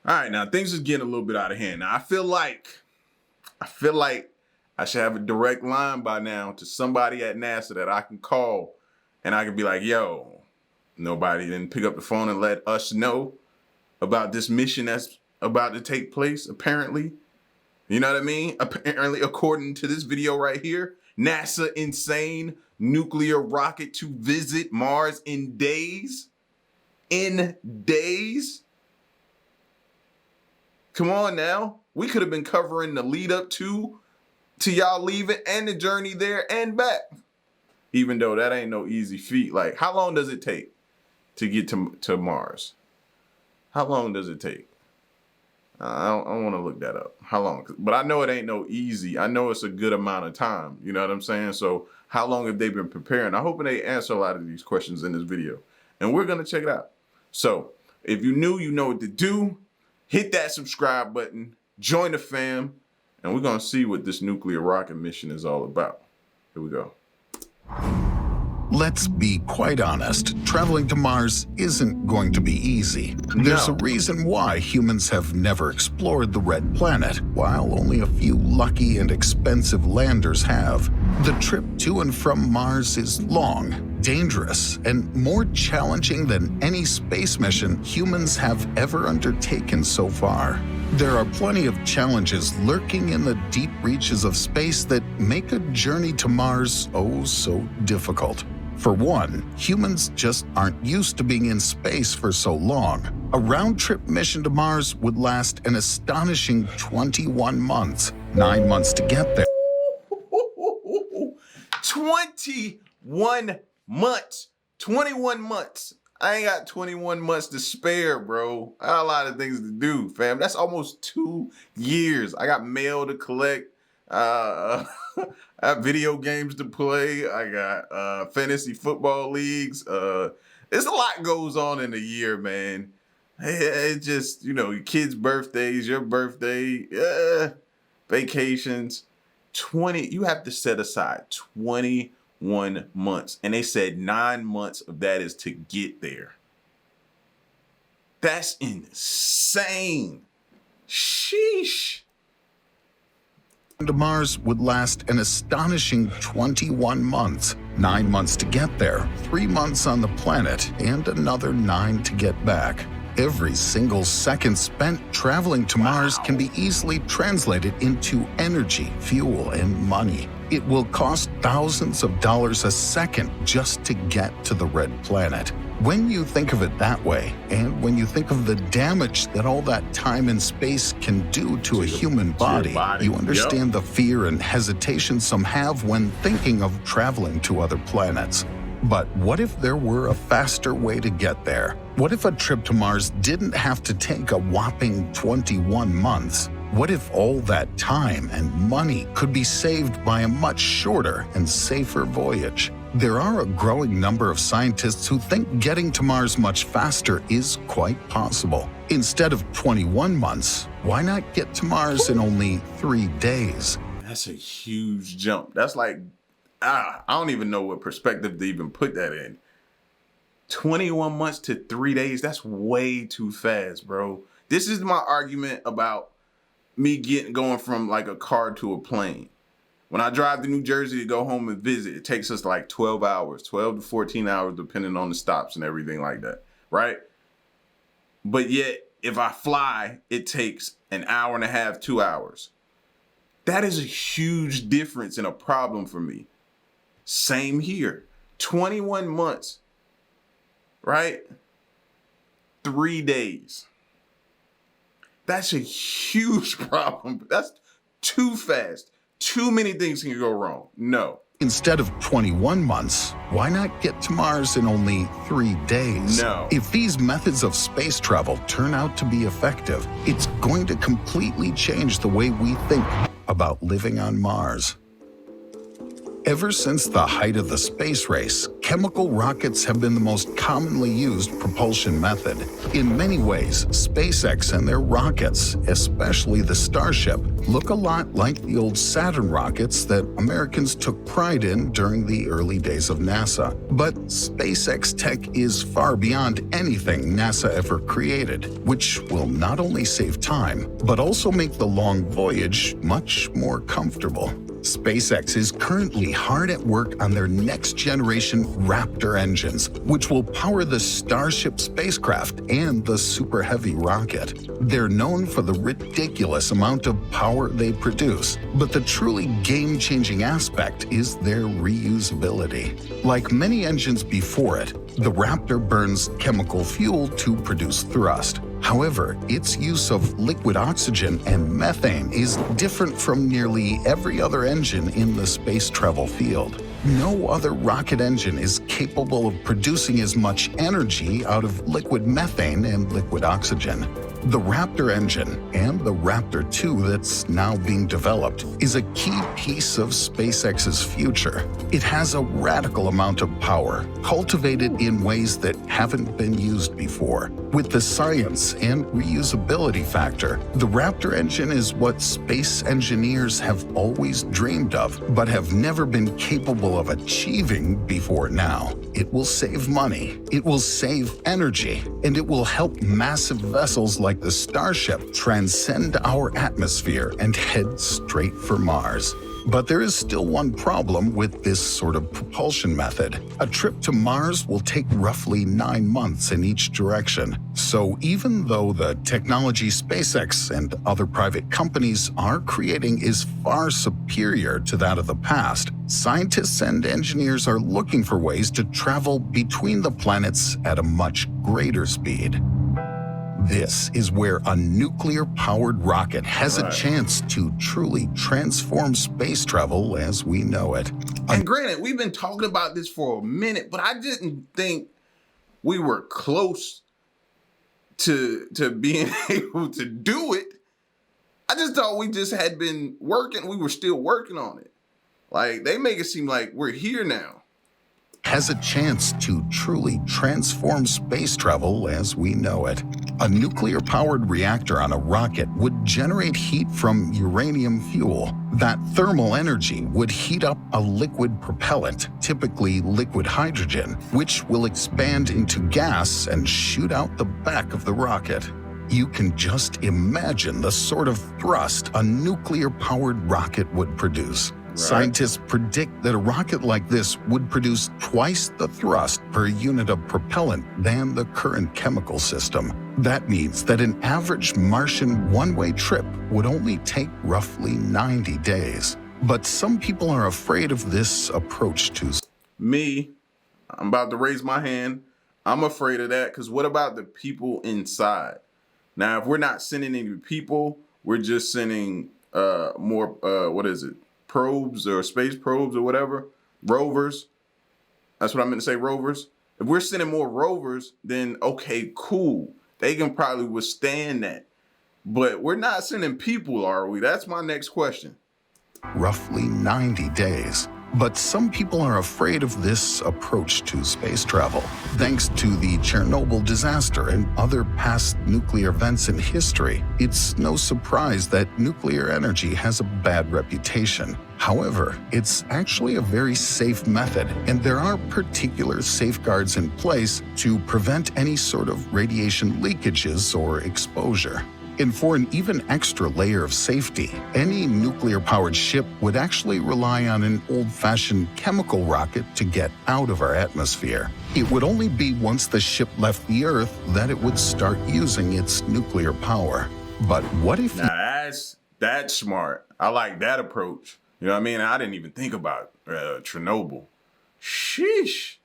All right, now things are getting a little bit out of hand. Now I feel like I should have a direct line by now to somebody at NASA that I can call and I can be like, yo, nobody didn't pick up the phone and let us know about this mission that's about to take place, apparently. You know what I mean? Apparently, according to this video right here, NASA insane nuclear rocket to visit Mars in days. In days? Come on now. We could have been covering the lead up to y'all leaving and the journey there and back. Even though that ain't no easy feat. Like, how long does it take to get to Mars? How long does it take? I don't want to look that up. How long? But I know it ain't no easy. I know it's a good amount of time. You know what I'm saying? So how long have they been preparing? I'm hoping they answer a lot of these questions in this video. And we're going to check it out. So if you're new, you know what to do. Hit that subscribe button. Join the fam. And we're going to see what this nuclear rocket mission is all about. Here we go. Let's be quite honest, traveling to Mars isn't going to be easy. There's a reason why humans have never explored the red planet, while only a few lucky and expensive landers have. The trip to and from Mars is long, dangerous, and more challenging than any space mission humans have ever undertaken so far. There are plenty of challenges lurking in the deep reaches of space that make a journey to Mars oh so difficult. For one, humans just aren't used to being in space for so long. A round-trip mission to Mars would last an astonishing 21 months, 9 months to get there. 21 months. 21 months. I ain't got 21 months to spare, bro. I got a lot of things to do, fam. That's almost 2 years. I got mail to collect. I have video games to play. I got fantasy football leagues. There's a lot goes on in a year, man. It just, you know, your kids' birthdays, your birthday, vacations. You have to set aside 21 months. And they said 9 months of that is to get there. That's insane. Sheesh. To Mars would last an astonishing 21 months, 9 months to get there, 3 months on the planet, and another 9 to get back. Every single second spent traveling to Mars can be easily translated into energy, fuel, and money. It will cost thousands of dollars a second just to get to the red planet. When you think of it that way, and when you think of the damage that all that time and space can do to a human body, you understand the fear and hesitation some have when thinking of traveling to other planets. But what if there were a faster way to get there? What if a trip to Mars didn't have to take a whopping 21 months? What if all that time and money could be saved by a much shorter and safer voyage? There are a growing number of scientists who think getting to Mars much faster is quite possible. Instead of 21 months, why not get to Mars in only 3 days? That's a huge jump. That's like, I don't even know what perspective to even put that in. 21 months to 3 days, that's way too fast, bro. This is my argument about me going from like a car to a plane. When I drive to New Jersey to go home and visit, it takes us like 12 hours, 12 to 14 hours, depending on the stops and everything like that, right? But yet, if I fly, it takes an hour and a half, 2 hours. That is a huge difference and a problem for me. Same here. 21 months, right? 3 days. That's a huge problem. That's too fast. Too many things can go wrong. No. Instead of 21 months, why not get to Mars in only 3 days? No. If these methods of space travel turn out to be effective, it's going to completely change the way we think about living on Mars. Ever since the height of the space race, chemical rockets have been the most commonly used propulsion method. In many ways, SpaceX and their rockets, especially the Starship, look a lot like the old Saturn rockets that Americans took pride in during the early days of NASA. But SpaceX tech is far beyond anything NASA ever created, which will not only save time, but also make the long voyage much more comfortable. SpaceX is currently hard at work on their next-generation Raptor engines, which will power the Starship spacecraft and the Super Heavy rocket. They're known for the ridiculous amount of power they produce, but the truly game-changing aspect is their reusability. Like many engines before it, the Raptor burns chemical fuel to produce thrust. However, its use of liquid oxygen and methane is different from nearly every other engine in the space travel field. No other rocket engine is capable of producing as much energy out of liquid methane and liquid oxygen. The Raptor engine, and the Raptor 2 that's now being developed, is a key piece of SpaceX's future. It has a radical amount of power, cultivated in ways that haven't been used before. With the science and reusability factor, the Raptor engine is what space engineers have always dreamed of, but have never been capable of achieving before now. It will save money, it will save energy, and it will help massive vessels like the Starship transcend our atmosphere and head straight for Mars. But there is still one problem with this sort of propulsion method. A trip to Mars will take roughly 9 months in each direction. So even though the technology SpaceX and other private companies are creating is far superior to that of the past, scientists and engineers are looking for ways to travel between the planets at a much greater speed. This is where a nuclear-powered rocket has a chance to truly transform space travel as we know it. And granted, we've been talking about this for a minute, but I didn't think we were close to being able to do it. I just thought we just had been working. We were still working on it. Like, they make it seem like we're here now. Has a chance to truly transform space travel as we know it. A nuclear-powered reactor on a rocket would generate heat from uranium fuel. That thermal energy would heat up a liquid propellant, typically liquid hydrogen, which will expand into gas and shoot out the back of the rocket. You can just imagine the sort of thrust a nuclear-powered rocket would produce. Scientists predict that a rocket like this would produce twice the thrust per unit of propellant than the current chemical system. That means that an average Martian one-way trip would only take roughly 90 days. But some people are afraid of this approach to... Me, I'm about to raise my hand. I'm afraid of that, because what about the people inside? Now, if we're not sending any people, we're just sending probes or space probes or whatever, rovers. That's what I meant to say, rovers. If we're sending more rovers, then okay, cool. They can probably withstand that. But we're not sending people, are we? That's my next question. Roughly 90 days. But some people are afraid of this approach to space travel. Thanks to the Chernobyl disaster and other past nuclear events in history, it's no surprise that nuclear energy has a bad reputation. However, it's actually a very safe method, and there are particular safeguards in place to prevent any sort of radiation leakages or exposure. And for an even extra layer of safety, any nuclear-powered ship would actually rely on an old-fashioned chemical rocket to get out of our atmosphere. It would only be once the ship left the Earth that it would start using its nuclear power. But what if... Now that's smart. I like that approach. You know what I mean? I didn't even think about Chernobyl. Sheesh.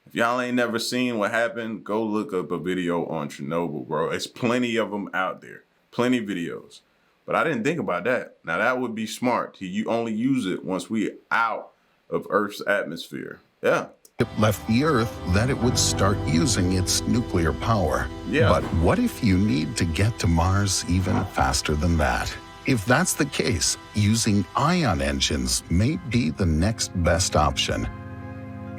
If y'all ain't never seen what happened, go look up a video on Chernobyl, bro. There's plenty of them out there. Plenty of videos. But I didn't think about that. Now that would be smart. You only use it once we're out of Earth's atmosphere. Yeah. It left the Earth that it would start using its nuclear power. Yeah. But what if you need to get to Mars even faster than that? If that's the case, using ion engines may be the next best option.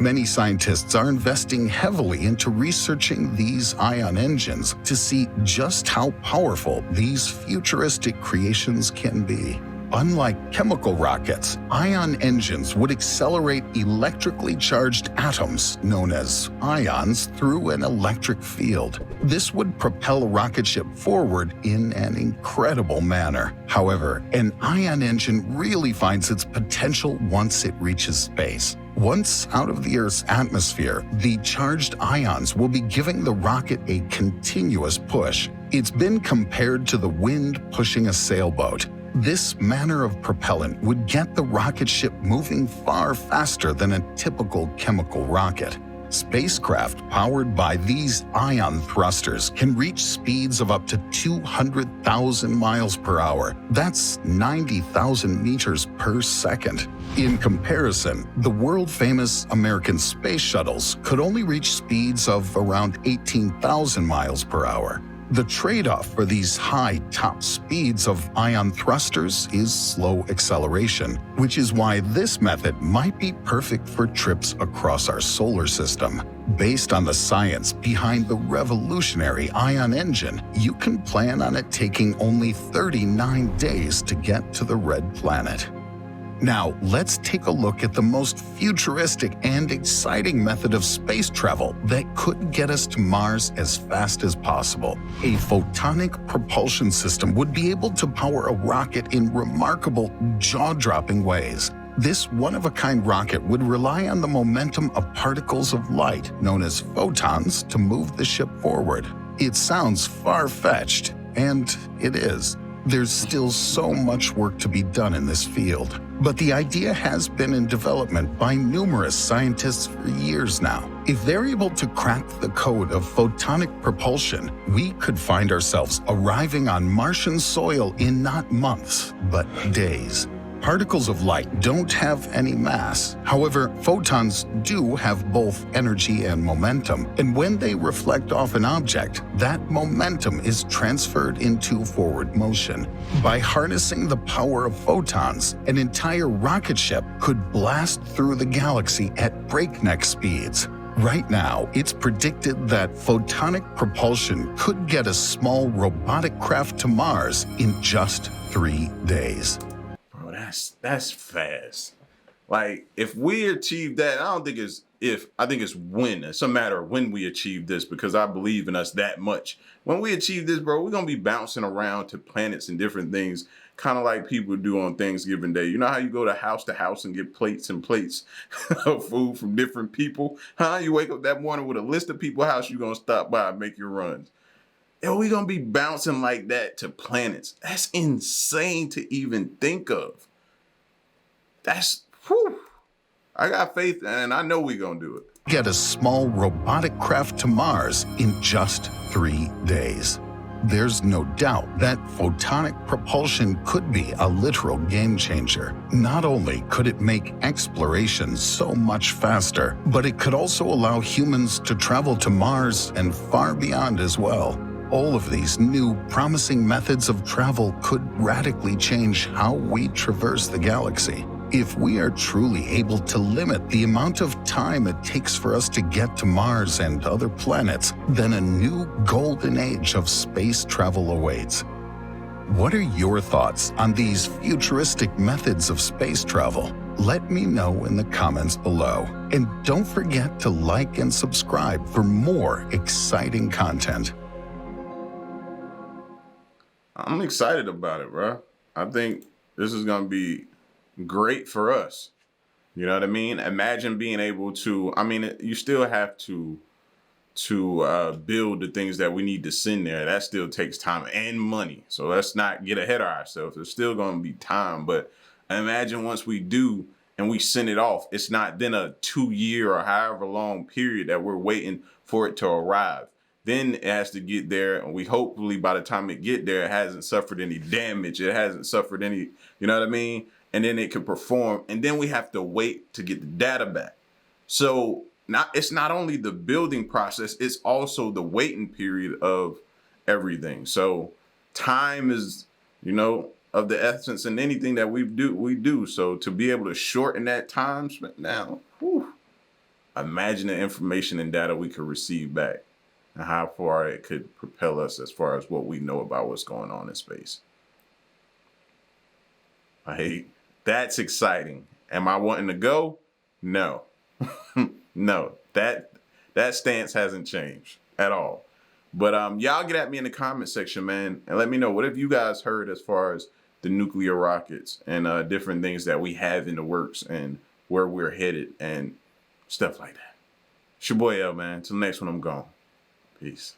Many scientists are investing heavily into researching these ion engines to see just how powerful these futuristic creations can be. Unlike chemical rockets, ion engines would accelerate electrically charged atoms, known as ions, through an electric field. This would propel a rocket ship forward in an incredible manner. However, an ion engine really finds its potential once it reaches space. Once out of the Earth's atmosphere, the charged ions will be giving the rocket a continuous push. It's been compared to the wind pushing a sailboat. This manner of propellant would get the rocket ship moving far faster than a typical chemical rocket. Spacecraft powered by these ion thrusters can reach speeds of up to 200,000 miles per hour. That's 90,000 meters per second. In comparison, the world-famous American space shuttles could only reach speeds of around 18,000 miles per hour. The trade-off for these high top speeds of ion thrusters is slow acceleration, which is why this method might be perfect for trips across our solar system. Based on the science behind the revolutionary ion engine, you can plan on it taking only 39 days to get to the red planet. Now, let's take a look at the most futuristic and exciting method of space travel that could get us to Mars as fast as possible. A photonic propulsion system would be able to power a rocket in remarkable, jaw-dropping ways. This one-of-a-kind rocket would rely on the momentum of particles of light, known as photons, to move the ship forward. It sounds far-fetched, and it is. There's still so much work to be done in this field. But the idea has been in development by numerous scientists for years now. If they're able to crack the code of photonic propulsion, we could find ourselves arriving on Martian soil in not months, but days. Particles of light don't have any mass. However, photons do have both energy and momentum, and when they reflect off an object, that momentum is transferred into forward motion. By harnessing the power of photons, an entire rocket ship could blast through the galaxy at breakneck speeds. Right now, it's predicted that photonic propulsion could get a small robotic craft to Mars in just 3 days. That's fast. Like, if we achieve that, I don't think it's if, I think it's when. It's a matter of when we achieve this, because I believe in us that much. When we achieve this, bro, we're gonna be bouncing around to planets and different things, kind of like people do on Thanksgiving Day. You know how you go to house and get plates and plates of food from different people? Huh? You wake up that morning with a list of people's house you're gonna stop by and make your runs. And we're gonna be bouncing like that to planets. That's insane to even think of. That's, whew. I got faith and I know we're gonna do it. Get a small robotic craft to Mars in just 3 days. There's no doubt that photonic propulsion could be a literal game changer. Not only could it make exploration so much faster, but it could also allow humans to travel to Mars and far beyond as well. All of these new, promising methods of travel could radically change how we traverse the galaxy. If we are truly able to limit the amount of time it takes for us to get to Mars and other planets, then a new golden age of space travel awaits. What are your thoughts on these futuristic methods of space travel? Let me know in the comments below. And don't forget to like and subscribe for more exciting content. I'm excited about it, bro. I think this is gonna be great for us. You know what I mean? Imagine being able to, I mean, you still have to build the things that we need to send there. That still takes time and money. So let's not get ahead of ourselves. There's still going to be time, but imagine once we do and we send it off, it's not then a 2-year or however long period that we're waiting for it to arrive. Then it has to get there, and we hopefully by the time it get there, it hasn't suffered any damage. It hasn't suffered any, you know what I mean? And then it can perform, and then we have to wait to get the data back. So it's not only the building process, it's also the waiting period of everything. So time is, you know, of the essence in anything that we do. So to be able to shorten that time spent now, whew, imagine the information and data we could receive back and how far it could propel us as far as what we know about what's going on in space. That's exciting. Am I wanting to go? No. No. That stance hasn't changed at all. But y'all get at me in the comment section, man, and let me know, what have you guys heard as far as the nuclear rockets and different things that we have in the works and where we're headed and stuff like that. It's your boy L, man. Till the next one, I'm gone. Peace.